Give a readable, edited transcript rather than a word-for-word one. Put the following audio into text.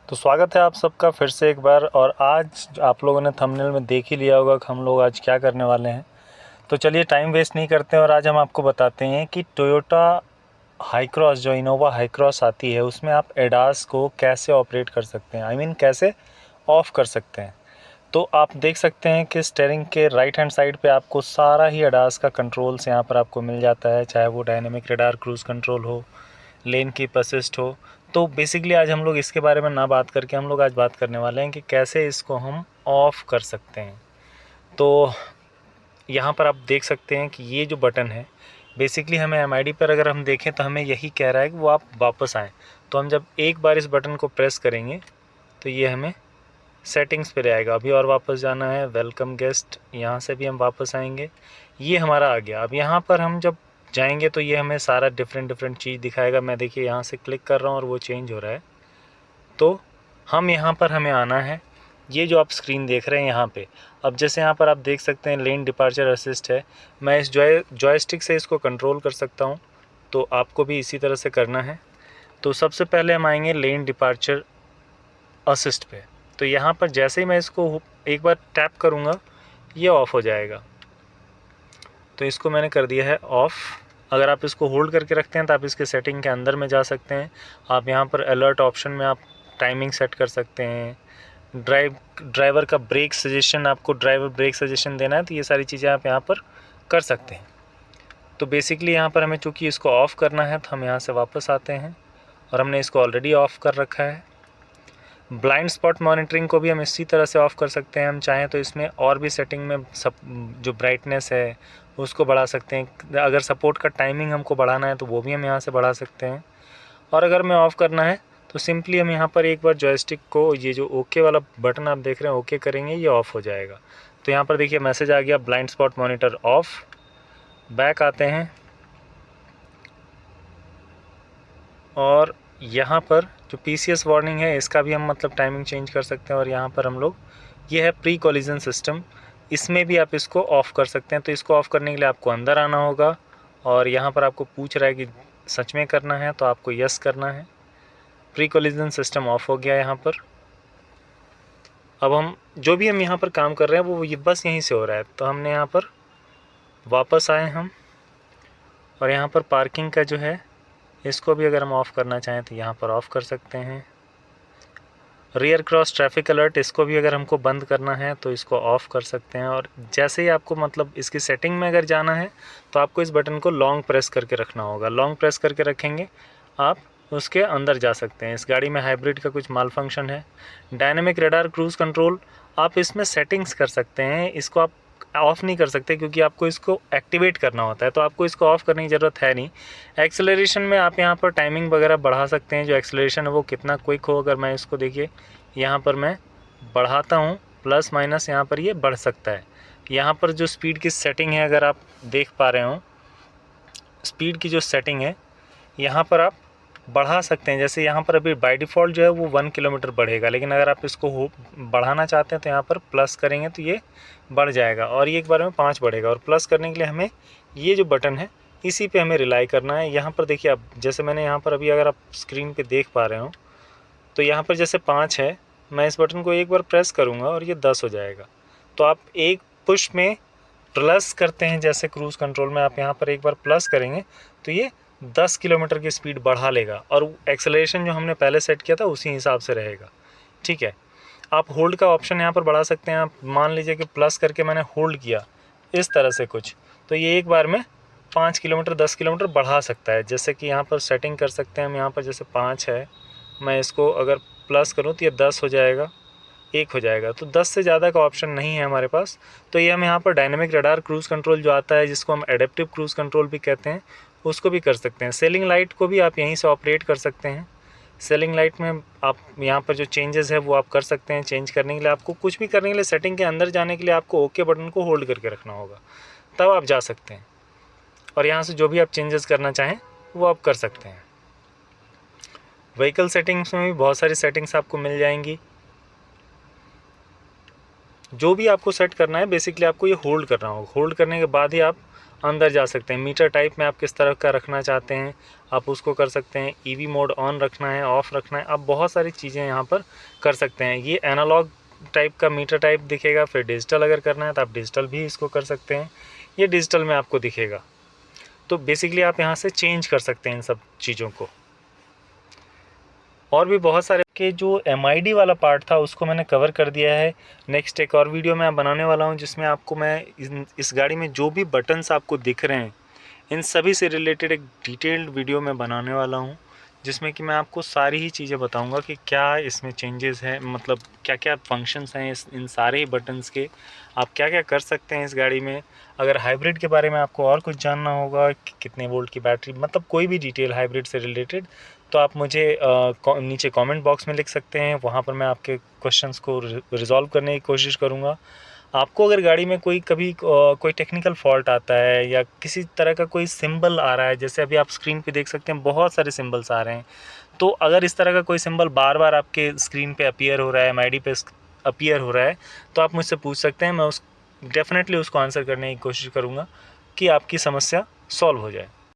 तो स्वागत है आप सबका फिर से एक बार। और आज आप लोगों ने थंबनेल में देख ही लिया होगा कि हम लोग आज क्या करने वाले हैं। तो चलिए टाइम वेस्ट नहीं करते हैं और आज हम आपको बताते हैं कि टोयोटा हाई क्रॉस जो इनोवा हाई क्रॉस आती है उसमें आप एडास को कैसे ऑपरेट कर सकते हैं, कैसे ऑफ़ कर सकते हैं। तो आप देख सकते हैं कि स्टीयरिंग के राइट हैंड साइड पे आपको सारा ही एडास का कंट्रोल्स यहाँ पर आपको मिल जाता है, चाहे वो डायनेमिक रडार क्रूज़ कंट्रोल हो, लेन कीप असिस्ट हो। तो बेसिकली आज हम लोग इसके बारे में ना बात करके हम लोग आज बात करने वाले हैं कि कैसे इसको हम ऑफ़ कर सकते हैं। तो यहाँ पर आप देख सकते हैं कि ये जो बटन है बेसिकली हमें एमआईडी पर अगर हम देखें तो हमें यही कह रहा है कि वो आप वापस आएँ। तो हम जब एक बार इस बटन को प्रेस करेंगे तो ये हमें सेटिंग्स पे ले आएगा। अभी और वापस जाना है, वेलकम गेस्ट, यहाँ से भी हम वापस आएंगे, ये हमारा आ गया। अब यहाँ पर हम जब जाएंगे तो ये हमें सारा डिफरेंट चीज़ दिखाएगा। मैं देखिए यहाँ से क्लिक कर रहा हूँ और वो चेंज हो रहा है। तो हम यहाँ पर हमें आना है, ये जो आप स्क्रीन देख रहे हैं यहाँ पे। अब जैसे यहाँ पर आप देख सकते हैं लेन डिपार्चर असिस्ट है, मैं इस जॉयस्टिक से इसको कंट्रोल कर सकता हूँ। तो आपको भी इसी तरह से करना है। तो सबसे पहले हम आएंगे लेन डिपार्चर असिस्ट पे। तो यहाँ पर जैसे ही मैं इसको एक बार टैप करूँगा ये ऑफ़ हो जाएगा। तो इसको मैंने कर दिया है ऑफ़। अगर आप इसको होल्ड करके रखते हैं तो आप इसके सेटिंग के अंदर में जा सकते हैं। आप यहाँ पर अलर्ट ऑप्शन में आप टाइमिंग सेट कर सकते हैं। ड्राइवर का ब्रेक सजेशन, आपको ड्राइवर ब्रेक सजेशन देना है तो ये सारी चीज़ें आप यहाँ पर कर सकते हैं। तो बेसिकली यहाँ पर हमें चूँकि इसको ऑफ़ करना है तो हम यहाँ से वापस आते हैं और हमने इसको ऑलरेडी ऑफ़ कर रखा है। ब्लाइंड स्पॉट मॉनिटरिंग को भी हम इसी तरह से ऑफ़ कर सकते हैं। हम चाहें तो इसमें और भी सेटिंग में सब जो ब्राइटनेस है उसको बढ़ा सकते हैं। अगर सपोर्ट का टाइमिंग हमको बढ़ाना है तो वो भी हम यहाँ से बढ़ा सकते हैं। और अगर हमें ऑफ़ करना है तो सिंपली हम यहाँ पर एक बार जॉयस्टिक को, ये जो ओके वाला बटन आप देख रहे हैं, ओके करेंगे, ये ऑफ़ हो जाएगा। तो यहाँ पर देखिए मैसेज आ गया, blind spot monitor of. Back आते हैं और यहाँ पर जो PCS वार्निंग है इसका भी हम टाइमिंग चेंज कर सकते हैं। और यहाँ पर हम लोग, ये है प्री कोलिजन सिस्टम, इसमें भी आप इसको ऑफ़ कर सकते हैं। तो इसको ऑफ़ करने के लिए आपको अंदर आना होगा और यहाँ पर आपको पूछ रहा है कि सच में करना है तो आपको यस करना है। प्री कोलिजन सिस्टम ऑफ़ हो गया यहाँ पर। अब हम जो भी हम यहाँ पर काम कर रहे हैं वो ये बस यहीं से हो रहा है। तो हमने यहाँ पर वापस आए हम, और यहाँ पर पार्किंग का जो है इसको भी अगर हम ऑफ़ करना चाहें तो यहाँ पर ऑफ़ कर सकते हैं। रियर क्रॉस ट्रैफिक अलर्ट, इसको भी अगर हमको बंद करना है तो इसको ऑफ़ कर सकते हैं। और जैसे ही आपको इसकी सेटिंग में अगर जाना है तो आपको इस बटन को लॉन्ग प्रेस करके रखना होगा। लॉन्ग प्रेस करके रखेंगे आप उसके अंदर जा सकते हैं। इस गाड़ी में हाइब्रिड का कुछ माल फंक्शन है। डायनेमिक रडार क्रूज़ कंट्रोल, आप इसमें सेटिंग्स कर सकते हैं। इसको आप ऑफ़ नहीं कर सकते क्योंकि आपको इसको एक्टिवेट करना होता है, तो आपको इसको ऑफ़ करने की ज़रूरत है नहीं। एक्सेलरेशन में आप यहाँ पर टाइमिंग वगैरह बढ़ा सकते हैं, जो एक्सेलरेशन है वो कितना क्विक हो। अगर मैं इसको देखिए यहाँ पर मैं बढ़ाता हूँ, प्लस माइनस यहाँ पर ये बढ़ सकता है। यहाँ पर जो स्पीड की सेटिंग है, अगर आप देख पा रहे हो, स्पीड की जो सेटिंग है यहाँ पर आप बढ़ा सकते हैं। जैसे यहाँ पर अभी बाय डिफ़ॉल्ट जो है वो 1 किलोमीटर बढ़ेगा, लेकिन अगर आप इसको बढ़ाना चाहते हैं तो यहाँ पर प्लस करेंगे तो ये बढ़ जाएगा और ये एक बार में 5 बढ़ेगा। और प्लस करने के लिए हमें ये जो बटन है इसी पे हमें रिलाई करना है। यहाँ पर देखिए, आप जैसे मैंने यहाँ पर अभी, अगर आप स्क्रीन पे देख पा रहे हो तो यहाँ पर जैसे 5 है, मैं इस बटन को एक बार प्रेस करूँगा और ये 10 हो जाएगा। तो आप एक पुश में प्लस करते हैं, जैसे क्रूज़ कंट्रोल में आप यहाँ पर एक बार प्लस करेंगे तो ये 10 किलोमीटर की स्पीड बढ़ा लेगा और एक्सेलरेशन जो हमने पहले सेट किया था उसी हिसाब से रहेगा। ठीक है, आप होल्ड का ऑप्शन यहाँ पर बढ़ा सकते हैं। आप मान लीजिए कि प्लस करके मैंने होल्ड किया इस तरह से कुछ, तो ये एक बार में 5 किलोमीटर 10 किलोमीटर बढ़ा सकता है। जैसे कि यहाँ पर सेटिंग कर सकते हैं हम, यहाँ पर जैसे 5 है, मैं इसको अगर प्लस करूँ तो ये 10 हो जाएगा, 1 हो जाएगा। तो 10 से ज़्यादा का ऑप्शन नहीं है हमारे पास। तो ये हम यहाँ पर डायनेमिक रडार क्रूज़ कंट्रोल जो आता है, जिसको हम एडेप्टिव क्रूज़ कंट्रोल भी कहते हैं, उसको भी कर सकते हैं। सेलिंग लाइट को भी आप यहीं से ऑपरेट कर सकते हैं। सेलिंग लाइट में आप यहाँ पर जो चेंजेस है वो आप कर सकते हैं। चेंज करने के लिए, आपको कुछ भी करने के लिए, सेटिंग के अंदर जाने के लिए आपको ओके बटन को होल्ड करके रखना होगा, तब आप जा सकते हैं और यहाँ से जो भी आप चेंजेस करना चाहें वो आप कर सकते हैं। व्हीकल सेटिंग्स में भी बहुत सारी सेटिंग्स आपको मिल जाएंगी। जो भी आपको सेट करना है बेसिकली आपको ये होल्ड करना होगा। होल्ड करने के बाद ही आप अंदर जा सकते हैं। मीटर टाइप में आप किस तरह का रखना चाहते हैं आप उसको कर सकते हैं। ईवी मोड ऑन रखना है, ऑफ़ रखना है, आप बहुत सारी चीज़ें यहाँ पर कर सकते हैं। ये एनालॉग टाइप का मीटर टाइप दिखेगा। फिर डिजिटल अगर करना है तो आप डिजिटल भी इसको कर सकते हैं, ये डिजिटल में आपको दिखेगा। तो बेसिकली आप यहाँ से चेंज कर सकते हैं इन सब चीज़ों को। और भी बहुत सारे के जो MID वाला पार्ट था उसको मैंने कवर कर दिया है। नेक्स्ट एक और वीडियो मैं बनाने वाला हूँ जिसमें आपको मैं इस गाड़ी में जो भी बटन्स आपको दिख रहे हैं इन सभी से रिलेटेड एक डिटेल्ड वीडियो मैं बनाने वाला हूँ, जिसमें कि मैं आपको सारी ही चीज़ें बताऊंगा कि क्या इसमें चेंजेस हैं, मतलब क्या क्या फंक्शंस हैं इन सारे ही बटन्स के, आप क्या क्या कर सकते हैं इस गाड़ी में। अगर हाइब्रिड के बारे में आपको और कुछ जानना होगा कि कितने वोल्ट की बैटरी, मतलब कोई भी डिटेल हाइब्रिड से रिलेटेड, तो आप मुझे नीचे कमेंट बॉक्स में लिख सकते हैं। वहाँ पर मैं आपके क्वेश्चंस को रिजॉल्व करने की कोशिश करूँगा। आपको अगर गाड़ी में कभी कोई टेक्निकल फॉल्ट आता है या किसी तरह का कोई सिंबल आ रहा है, जैसे अभी आप स्क्रीन पे देख सकते हैं बहुत सारे सिंबल्स आ रहे हैं, तो अगर इस तरह का कोई सिंबल बार बार आपके स्क्रीन पे अपीयर हो रहा है, MID पे अपीयर हो रहा है, तो आप मुझसे पूछ सकते हैं। मैं डेफिनेटली उसको आंसर करने की कोशिश करूँगा कि आपकी समस्या सॉल्व हो जाए।